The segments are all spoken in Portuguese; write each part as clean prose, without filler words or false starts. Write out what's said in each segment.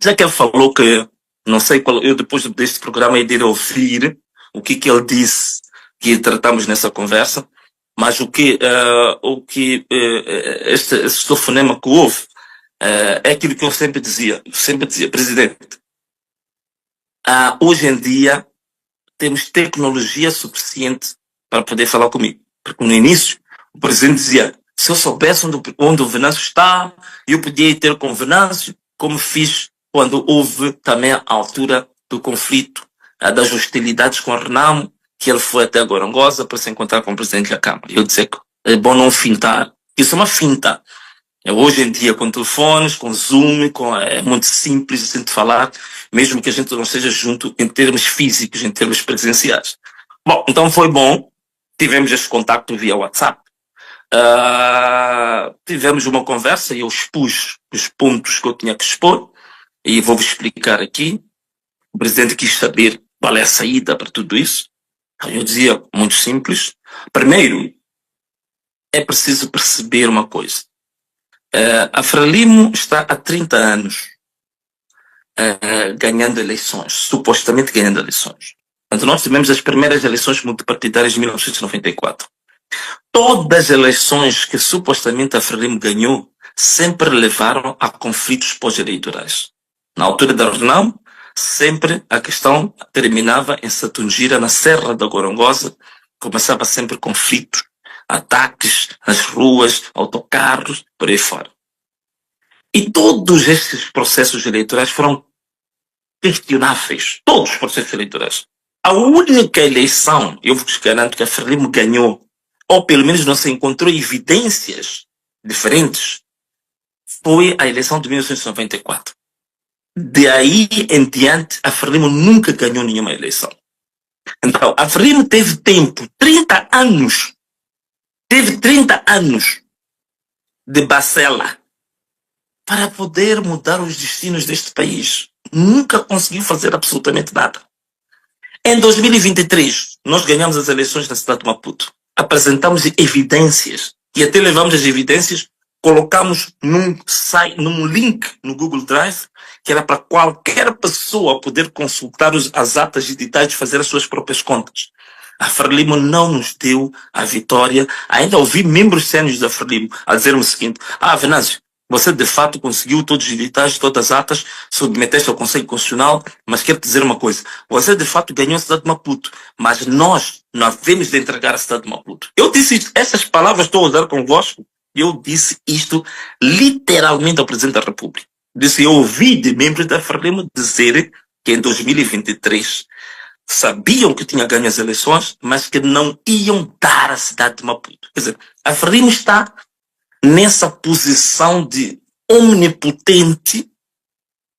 Já que ele falou que, não sei qual, eu depois deste programa hei de ir ouvir o que ele disse que tratamos nessa conversa, mas este telefonema que houve é aquilo que eu sempre dizia, presidente, hoje em dia temos tecnologia suficiente para poder falar comigo, porque no início o presidente dizia, se eu soubesse onde o Venâncio está, eu podia ir ter com o Venâncio, como fiz quando houve também a altura do conflito, das hostilidades com o Renamo, que ele foi até Gorongosa para se encontrar com o presidente da Câmara. Eu disse que é bom não fintar. Isso é uma finta. Hoje em dia, com telefones, com Zoom, é muito simples a gente falar, mesmo que a gente não esteja junto em termos físicos, em termos presenciais. Bom, então foi bom. Tivemos esse contacto via WhatsApp. Tivemos uma conversa e eu expus os pontos que eu tinha que expor. E vou-vos explicar aqui. O presidente quis saber qual é a saída para tudo isso. Eu dizia, muito simples. Primeiro, é preciso perceber uma coisa. A Frelimo está há 30 anos ganhando eleições, supostamente ganhando eleições. Então, nós tivemos as primeiras eleições multipartidárias de 1994. Todas as eleições que supostamente a Frelimo ganhou sempre levaram a conflitos pós-eleitorais. Na altura da Renamo, sempre a questão terminava em Satungira, na Serra da Gorongosa, começava sempre conflitos, ataques nas ruas, autocarros, por aí fora. E todos esses processos eleitorais foram questionáveis. Todos os processos eleitorais. A única eleição, eu vos garanto que a Frelimo ganhou, ou pelo menos não se encontrou evidências diferentes, foi a eleição de 1994. De aí em diante, a Frelimo nunca ganhou nenhuma eleição. Então, a Frelimo teve tempo, 30 anos, de bacela para poder mudar os destinos deste país. Nunca conseguiu fazer absolutamente nada. Em 2023, nós ganhamos as eleições na cidade de Maputo. Apresentamos evidências e até levamos as evidências, colocamos num link no Google Drive, que era para qualquer pessoa poder consultar as atas digitais e fazer as suas próprias contas. A Frelimo não nos deu a vitória. Ainda ouvi membros sénios da Frelimo a dizer-me o seguinte, Venâncio, você de fato conseguiu todos os editais, todas as atas, submeteste ao Conselho Constitucional, mas quero dizer uma coisa, você de fato ganhou a cidade de Maputo, mas nós devemos de entregar a cidade de Maputo. Eu disse isto, essas palavras estou a usar convosco, eu disse isto literalmente ao Presidente da República. Disse, eu ouvi de membros da Frelimo dizer que em 2023 sabiam que tinha ganho as eleições, mas que não iam dar a cidade de Maputo. Quer dizer, a Frelimo está nessa posição de omnipotente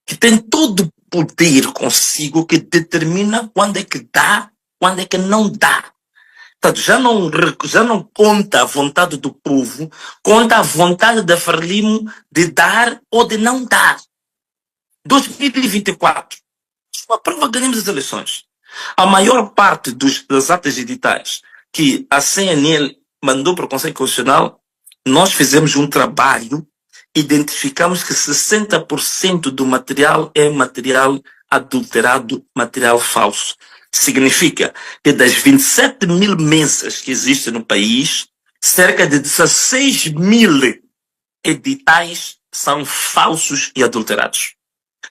que tem todo o poder consigo que determina quando é que dá, quando é que não dá. Portanto, já não conta a vontade do povo, conta a vontade da Frelimo de dar ou de não dar. 2024, uma prova, ganhamos as eleições. A maior parte das atas editais que a CNL mandou para o Conselho Constitucional, nós fizemos um trabalho, identificamos que 60% do material é material adulterado, material falso. Significa que das 27 mil mensas que existem no país, cerca de 16 mil editais são falsos e adulterados.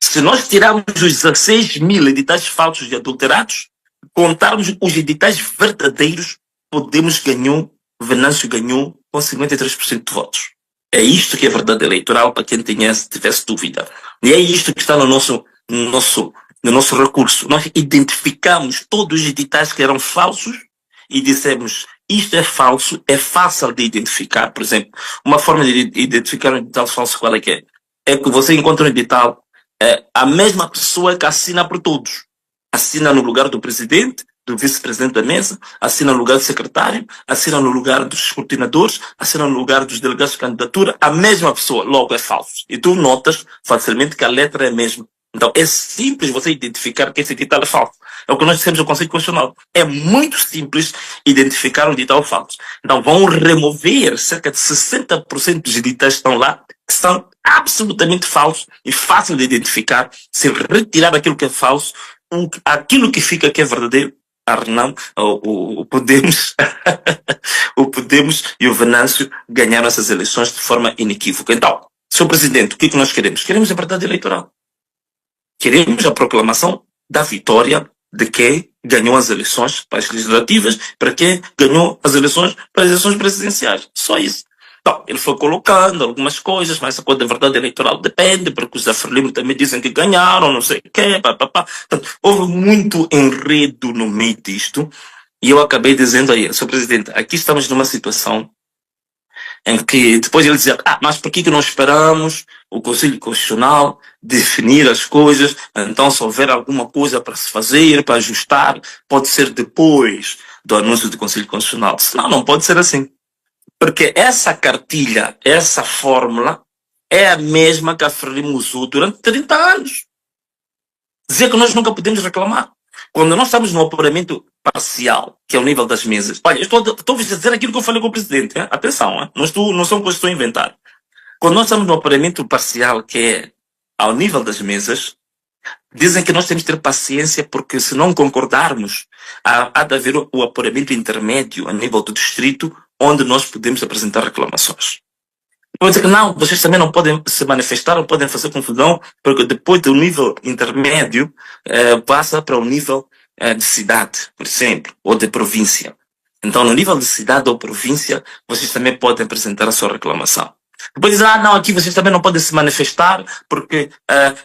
Se nós tirarmos os 16 mil editais falsos e adulterados, contarmos os editais verdadeiros, Venâncio ganhou com 53% de votos. É isto que é verdade eleitoral para quem tivesse dúvida. E é isto que está no nosso recurso. Nós identificamos todos os editais que eram falsos e dissemos, isto é falso, é fácil de identificar. Por exemplo, uma forma de identificar um edital falso qual é que é? É que você encontra um edital, a mesma pessoa que assina por todos. Assina no lugar do presidente, do vice-presidente da mesa, assina no lugar do secretário, assina no lugar dos escrutinadores, assina no lugar dos delegados de candidatura, a mesma pessoa, logo é falso. E tu notas facilmente que a letra é a mesma. Então, é simples você identificar que esse ditado é falso. É o que nós dissemos no Conselho Constitucional. É muito simples identificar um ditado falso. Então, vão remover cerca de 60% dos ditados que estão lá, que são absolutamente falsos e fácil de identificar. Se retirar aquilo que é falso, aquilo que fica que é verdadeiro, não, o Podemos, o Podemos e o Venâncio ganharam essas eleições de forma inequívoca. Então, Sr. Presidente, o que nós queremos? Queremos a verdade eleitoral. Queremos a proclamação da vitória de quem ganhou as eleições para as legislativas, para quem ganhou as eleições para as eleições presidenciais. Só isso. Então, ele foi colocando algumas coisas, mas essa coisa da verdade eleitoral depende, porque os Afrelimo também dizem que ganharam, não sei o quê, papapá. Então, houve muito enredo no meio disto, e eu acabei dizendo aí, Sr. Presidente, aqui estamos numa situação em que depois ele dizia, mas por que não esperamos o Conselho Constitucional definir as coisas, então se houver alguma coisa para se fazer, para ajustar, pode ser depois do anúncio do Conselho Constitucional. Senão não pode ser assim. Porque essa cartilha, essa fórmula, é a mesma que a Frelimo usou durante 30 anos. Dizer que nós nunca podemos reclamar. Quando nós estamos no apuramento parcial, que é o nível das mesas. Olha, eu estou a dizer aquilo que eu falei com o Presidente. Hein? Atenção, hein? Não são coisas que estou a inventar. Quando nós estamos no apuramento parcial, que é ao nível das mesas, dizem que nós temos que ter paciência, porque se não concordarmos, há de haver o apuramento intermédio a nível do distrito, onde nós podemos apresentar reclamações. Vou dizer que não, vocês também não podem se manifestar, não podem fazer confusão, porque depois do nível intermédio, passa para o nível de cidade, por exemplo, ou de província. Então, no nível de cidade ou província, vocês também podem apresentar a sua reclamação. Depois dizem, não, aqui vocês também não podem se manifestar, porque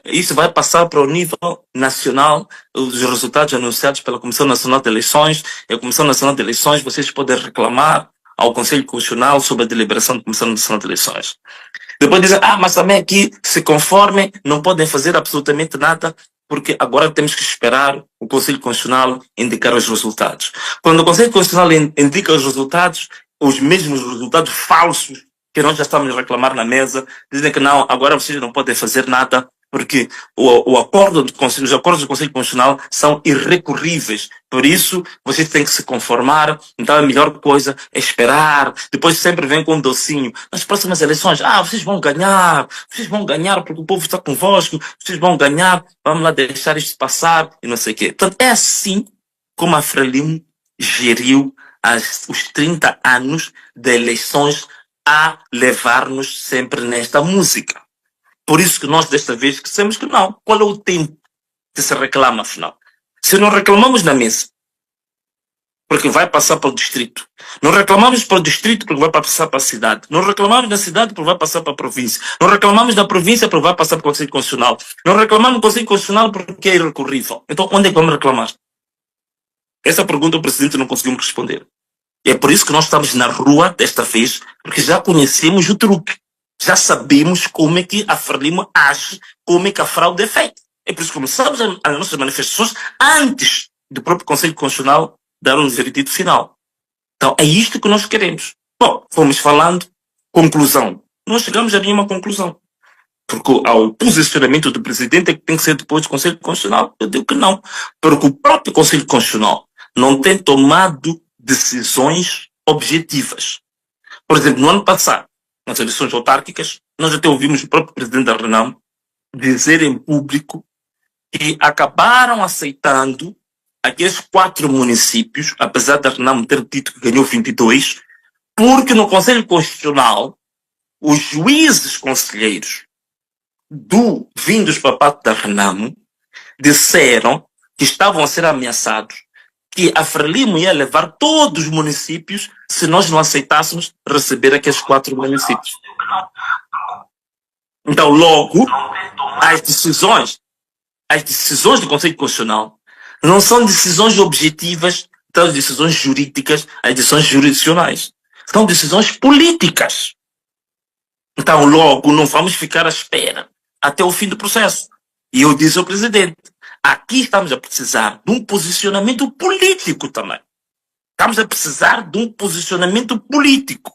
isso vai passar para o nível nacional, os resultados anunciados pela Comissão Nacional de Eleições, e a Comissão Nacional de Eleições, vocês podem reclamar ao Conselho Constitucional sobre a deliberação da Comissão Nacional de Eleições. Depois dizem, mas também aqui se conformem, não podem fazer absolutamente nada, porque agora temos que esperar o Conselho Constitucional indicar os resultados. Quando o Conselho Constitucional indica os resultados, os mesmos resultados falsos que nós já estamos a reclamar na mesa, dizem que não, agora vocês não podem fazer nada, porque os acordos do Conselho Constitucional são irrecorríveis. Por isso, vocês têm que se conformar. Então, a melhor coisa é esperar. Depois sempre vem com um docinho. Nas próximas eleições, vocês vão ganhar porque o povo está convosco, vocês vão ganhar, vamos lá deixar isto passar e não sei o quê. Portanto, é assim como a Frelimo geriu os 30 anos de eleições a levar-nos sempre nesta música. Por isso que nós desta vez dissemos que não. Qual é o tempo que se reclama, afinal? Se não reclamamos na mesa, porque vai passar para o distrito. Não reclamamos para o distrito porque vai passar para a cidade. Não reclamamos na cidade porque vai passar para a província. Não reclamamos na província porque vai passar para o Conselho Constitucional. Não reclamamos no Conselho Constitucional porque é irrecorrível. Então, onde é que vamos reclamar? Essa pergunta o Presidente não conseguiu me responder. E é por isso que nós estamos na rua desta vez, porque já conhecemos o truque. Já sabemos como é que a Frelimo age, como é que a fraude é feita. É por isso que começamos as nossas manifestações antes do próprio Conselho Constitucional dar um veredito final. Então, é isto que nós queremos. Bom, fomos falando, conclusão. Não chegamos a nenhuma conclusão. Porque ao posicionamento do Presidente é que tem que ser depois do Conselho Constitucional. Eu digo que não. Porque o próprio Conselho Constitucional não tem tomado decisões objetivas. Por exemplo, no ano passado, nas eleições autárquicas, nós até ouvimos o próprio Presidente da Renamo dizer em público que acabaram aceitando aqueles 4 municípios, apesar da Renamo ter dito que ganhou 22, porque no Conselho Constitucional, os juízes conselheiros vindos para parte da Renamo disseram que estavam a ser ameaçados, que a Frelimo ia levar todos os municípios se nós não aceitássemos receber aqueles 4 municípios. Então, logo, as decisões do Conselho Constitucional não são decisões objetivas, são decisões jurídicas, as decisões jurisdicionais. São decisões políticas. Então, logo, não vamos ficar à espera até o fim do processo. E eu disse ao Presidente, aqui estamos a precisar de um posicionamento político também. Estamos a precisar de um posicionamento político.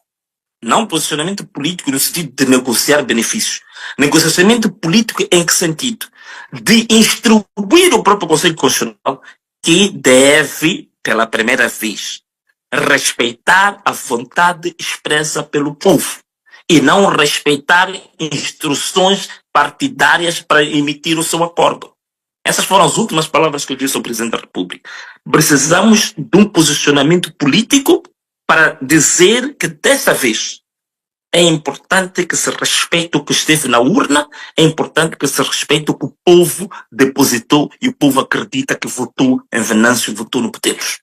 Não um posicionamento político no sentido de negociar benefícios. Negociamento político em que sentido? de instruir o próprio Conselho Constitucional que deve, pela primeira vez, respeitar a vontade expressa pelo povo e não respeitar instruções partidárias para emitir o seu acordo. Essas foram as últimas palavras que eu disse ao Presidente da República. Precisamos de um posicionamento político para dizer que desta vez é importante que se respeite o que esteve na urna, é importante que se respeite o que o povo depositou e o povo acredita que votou em Venâncio, votou no Podemos.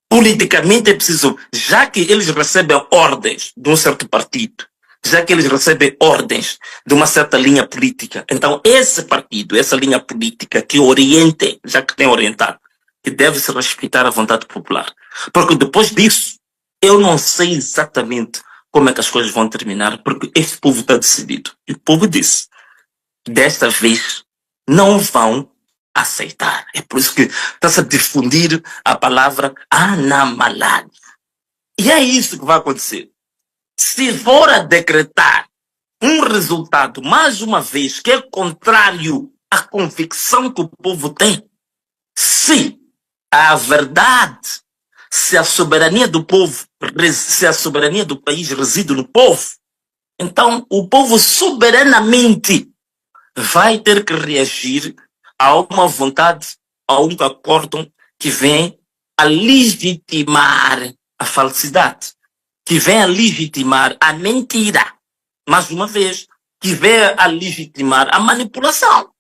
Politicamente é preciso, já que eles recebem ordens de um certo partido, já que eles recebem ordens de uma certa linha política, então esse partido, essa linha política que oriente, já que tem orientado, que deve se respeitar a vontade popular. Porque depois disso, eu não sei exatamente como é que as coisas vão terminar, porque este povo está decidido. E o povo disse, desta vez, não vão aceitar. É por isso que está-se a difundir a palavra anamalad. E é isso que vai acontecer. Se for a decretar um resultado, mais uma vez, que é contrário à convicção que o povo tem, se a verdade, se a soberania do povo, se a soberania do país reside no povo, então o povo soberanamente vai ter que reagir a uma vontade, a um acórdão que vem a legitimar a falsidade, que vem a legitimar a mentira, mais uma vez, que vem a legitimar a manipulação.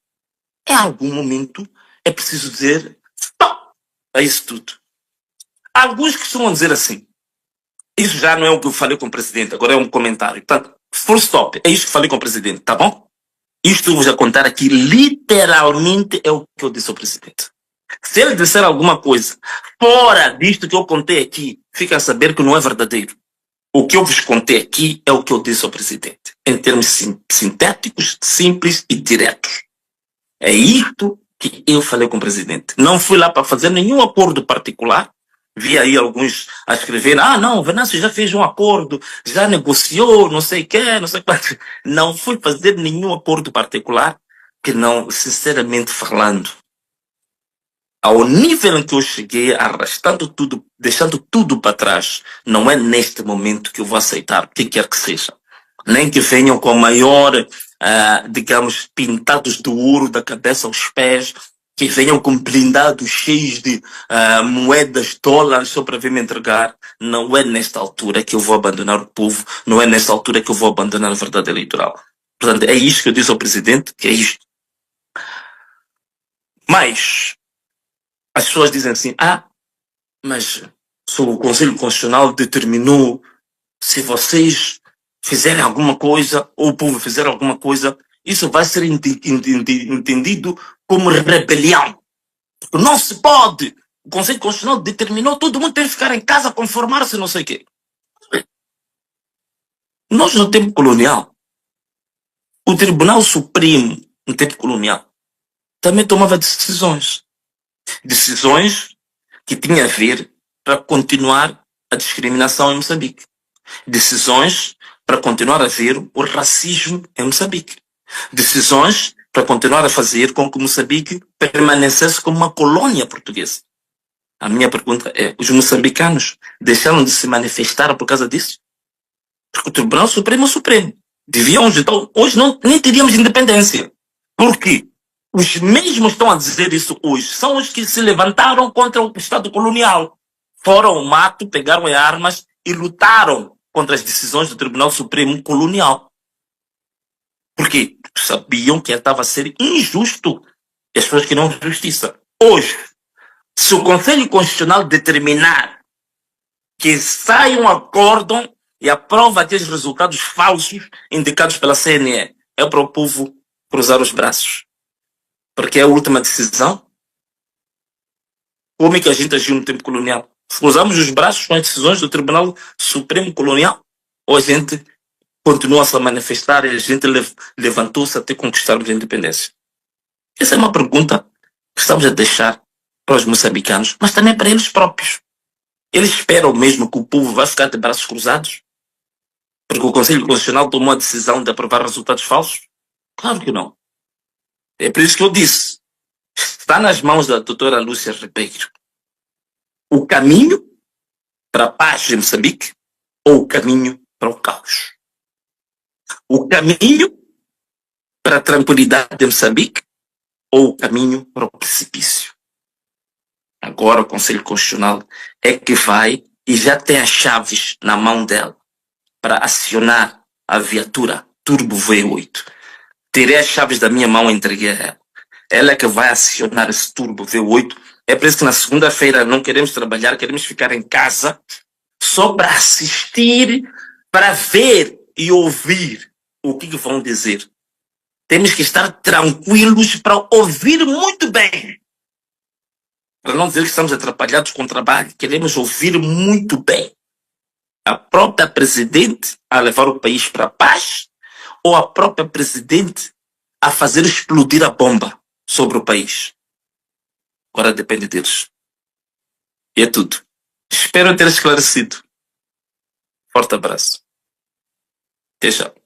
Em algum momento é preciso dizer stop a isso tudo. Alguns costumam dizer assim, isso já não é o que eu falei com o presidente, agora é um comentário. Portanto, full stop, é isso que eu falei com o presidente, tá bom? Isto eu vou já contar aqui, literalmente é o que eu disse ao presidente. Se ele disser alguma coisa fora disto que eu contei aqui, fica a saber que não é verdadeiro. O que eu vos contei aqui é o que eu disse ao presidente, em termos sintéticos, simples e diretos. É isto que eu falei com o presidente. Não fui lá para fazer nenhum acordo particular. Vi aí alguns a escrever, não, o Venâncio já fez um acordo, já negociou, não sei o quê, não sei quanto. Não fui fazer nenhum acordo particular, que não, sinceramente falando, ao nível em que eu cheguei, arrastando tudo, deixando tudo para trás, não é neste momento que eu vou aceitar o que quer que seja. Nem que venham com a maior, digamos, pintados de ouro da cabeça aos pés, que venham com blindados cheios de moedas, dólares, só para vir me entregar. Não é nesta altura que eu vou abandonar o povo, não é nesta altura que eu vou abandonar a verdade eleitoral. Portanto, é isto que eu disse ao presidente, que é isto. Mas as pessoas dizem assim, mas se o Conselho Constitucional determinou, se vocês fizerem alguma coisa, ou o povo fizer alguma coisa, isso vai ser entendido como rebelião. Porque não se pode. O Conselho Constitucional determinou, todo mundo tem que ficar em casa, conformar-se, não sei o quê. Nós, no tempo colonial, o Tribunal Supremo, no tempo colonial, também tomava decisões. Decisões que tinham a ver para continuar a discriminação em Moçambique. Decisões para continuar a ver o racismo em Moçambique. Decisões para continuar a fazer com que Moçambique permanecesse como uma colônia portuguesa. A minha pergunta é, os moçambicanos deixaram de se manifestar por causa disso? Porque o Tribunal Supremo é o Supremo. Devíamos, então, hoje nem teríamos independência. Por quê? Os mesmos que estão a dizer isso hoje são os que se levantaram contra o Estado colonial. Foram ao mato, pegaram armas e lutaram contra as decisões do Tribunal Supremo colonial. Porque sabiam que estava a ser injusto e as pessoas queriam justiça. Hoje, se o Conselho Constitucional determinar que sai um acórdão e aprova aqueles resultados falsos indicados pela CNE, é para o povo cruzar os braços. Porque é a última decisão. Como é que a gente agiu no tempo colonial? Cruzamos os braços com as decisões do Tribunal Supremo Colonial? Ou a gente continua a se manifestar e a gente levantou-se até conquistarmos a independência? Essa é uma pergunta que estamos a deixar para os moçambicanos, mas também para eles próprios. Eles esperam mesmo que o povo vai ficar de braços cruzados? Porque o Conselho Constitucional tomou a decisão de aprovar resultados falsos? Claro que não. É por isso que eu disse, está nas mãos da doutora Lúcia Ribeiro o caminho para a paz de Moçambique ou o caminho para o caos. O caminho para a tranquilidade de Moçambique ou o caminho para o precipício. Agora o Conselho Constitucional é que vai e já tem as chaves na mão dela para acionar a viatura Turbo V8. Tirei as chaves da minha mão e entreguei a ela. Ela é que vai acionar esse Turbo V8. É por isso que na segunda-feira não queremos trabalhar, queremos ficar em casa só para assistir, para ver e ouvir o que vão dizer. Temos que estar tranquilos para ouvir muito bem. Para não dizer que estamos atrapalhados com o trabalho, queremos ouvir muito bem. A própria presidente a levar o país para a paz ou a própria presidente a fazer explodir a bomba sobre o país? Agora depende deles. E é tudo. Espero ter esclarecido. Forte abraço. Até já.